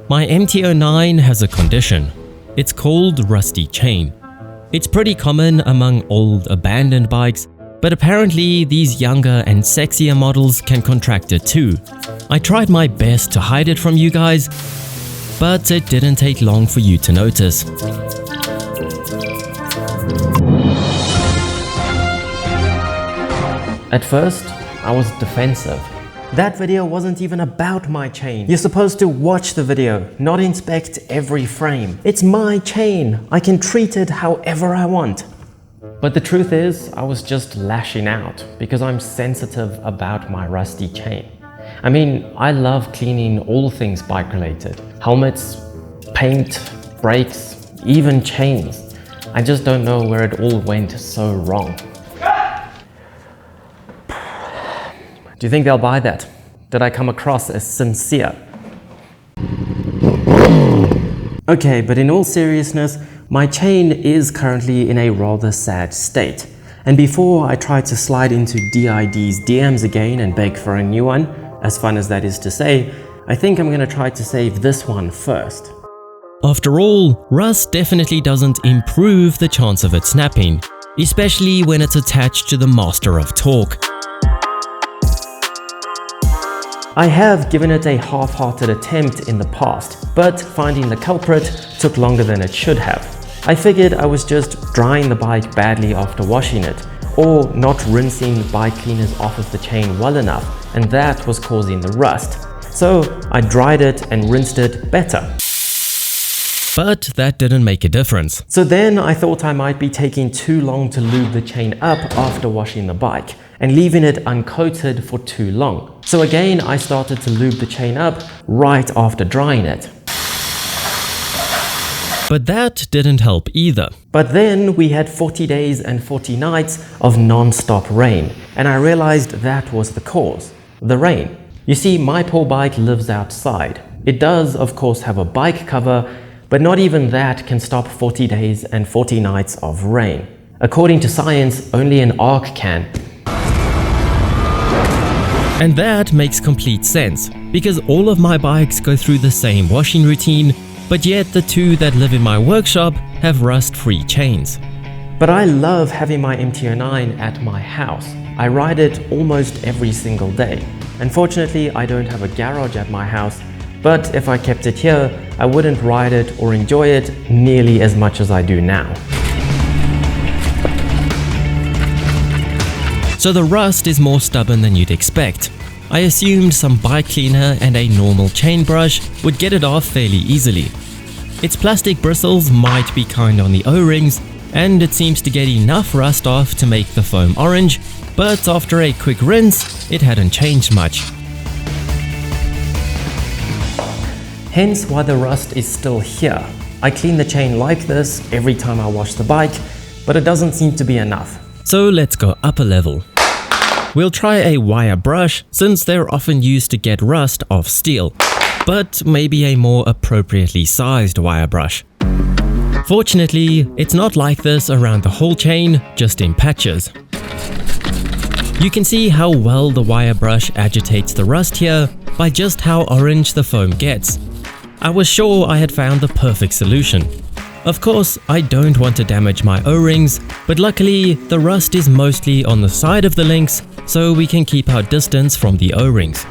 My MT-09 has a condition. It's called rusty chain. It's pretty common among old abandoned bikes, but apparently these younger and sexier models can contract it too. I tried my best to hide it from you guys, but it didn't take long for you to notice. At first, I was defensive. That video wasn't even about my chain. You're supposed to watch the video, not inspect every frame. It's my chain. I can treat it however I want. But the truth is, I was just lashing out because I'm sensitive about my rusty chain. I mean, I love cleaning all things bike related. Helmets, paint, brakes, even chains. I just don't know where it all went so wrong. Do you think they'll buy that? Did I come across as sincere? Okay, but in all seriousness, my chain is currently in a rather sad state. And before I try to slide into DID's DMs again and beg for a new one, as fun as that is to say, I think I'm gonna try to save this one first. After all, rust definitely doesn't improve the chance of it snapping, especially when it's attached to the Master of Torque. I have given it a half-hearted attempt in the past, but finding the culprit took longer than it should have. I figured I was just drying the bike badly after washing it, or not rinsing bike cleaners off of the chain well enough, and that was causing the rust. So I dried it and rinsed it better. But that didn't make a difference. So then I thought I might be taking too long to lube the chain up after washing the bike, and leaving it uncoated for too long. So again, I started to lube the chain up right after drying it. But that didn't help either. But then we had 40 days and 40 nights of non-stop rain, and I realized that was the cause, the rain. You see, my poor bike lives outside. It does, of course, have a bike cover, but not even that can stop 40 days and 40 nights of rain. According to science, only an ark can. And that makes complete sense, because all of my bikes go through the same washing routine, but yet the two that live in my workshop have rust-free chains. But I love having my MT-09 at my house. I ride it almost every single day. Unfortunately, I don't have a garage at my house, but if I kept it here, I wouldn't ride it or enjoy it nearly as much as I do now. So the rust is more stubborn than you'd expect. I assumed some bike cleaner and a normal chain brush would get it off fairly easily. Its plastic bristles might be kind on the O-rings, and it seems to get enough rust off to make the foam orange, but after a quick rinse, it hadn't changed much. Hence why the rust is still here. I clean the chain like this every time I wash the bike, but it doesn't seem to be enough. So let's go up a level. We'll try a wire brush, since they're often used to get rust off steel, but maybe a more appropriately sized wire brush. Fortunately, it's not like this around the whole chain, just in patches. You can see how well the wire brush agitates the rust here by just how orange the foam gets. I was sure I had found the perfect solution. Of course, I don't want to damage my O-rings, but luckily the rust is mostly on the side of the links, so we can keep our distance from the O-rings.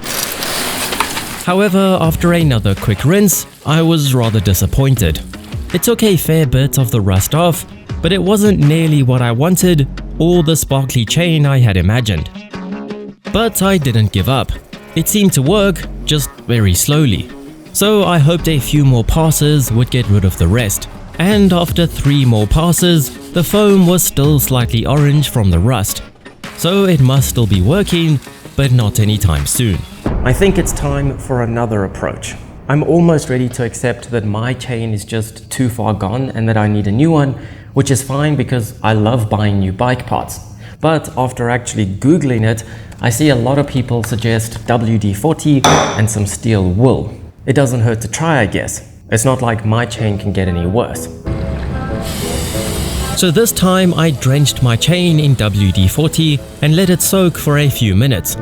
However, after another quick rinse, I was rather disappointed. It took a fair bit of the rust off, but it wasn't nearly what I wanted or the sparkly chain I had imagined. But I didn't give up. It seemed to work, just very slowly. So I hoped a few more passes would get rid of the rest. And after 3 more passes, the foam was still slightly orange from the rust. So it must still be working, but not anytime soon. I think it's time for another approach. I'm almost ready to accept that my chain is just too far gone and that I need a new one, which is fine because I love buying new bike parts. But after actually Googling it, I see a lot of people suggest WD-40 and some steel wool. It doesn't hurt to try, I guess. It's not like my chain can get any worse. So this time I drenched my chain in WD-40 and let it soak for a few minutes.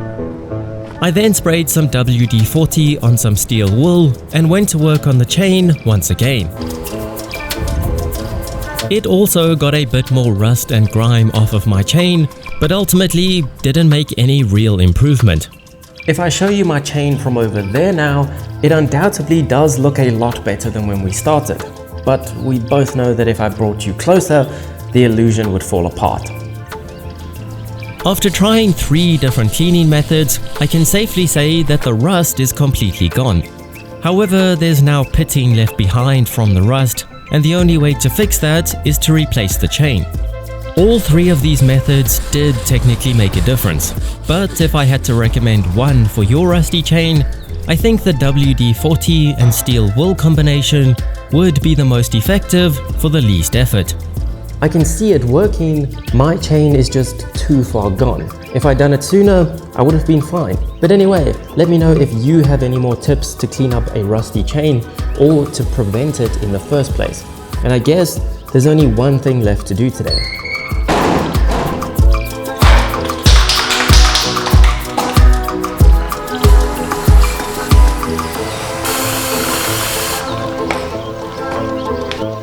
I then sprayed some WD-40 on some steel wool and went to work on the chain once again. It also got a bit more rust and grime off of my chain, but ultimately didn't make any real improvement. If I show you my chain from over there now, it undoubtedly does look a lot better than when we started. But we both know that if I brought you closer, the illusion would fall apart. After trying 3 different cleaning methods, I can safely say that the rust is completely gone. However, there's now pitting left behind from the rust, and the only way to fix that is to replace the chain. All 3 of these methods did technically make a difference, but if I had to recommend one for your rusty chain, I think the WD-40 and steel wool combination would be the most effective for the least effort. I can see it working, my chain is just too far gone. If I'd done it sooner, I would have been fine. But anyway, let me know if you have any more tips to clean up a rusty chain or to prevent it in the first place. And I guess there's only one thing left to do today.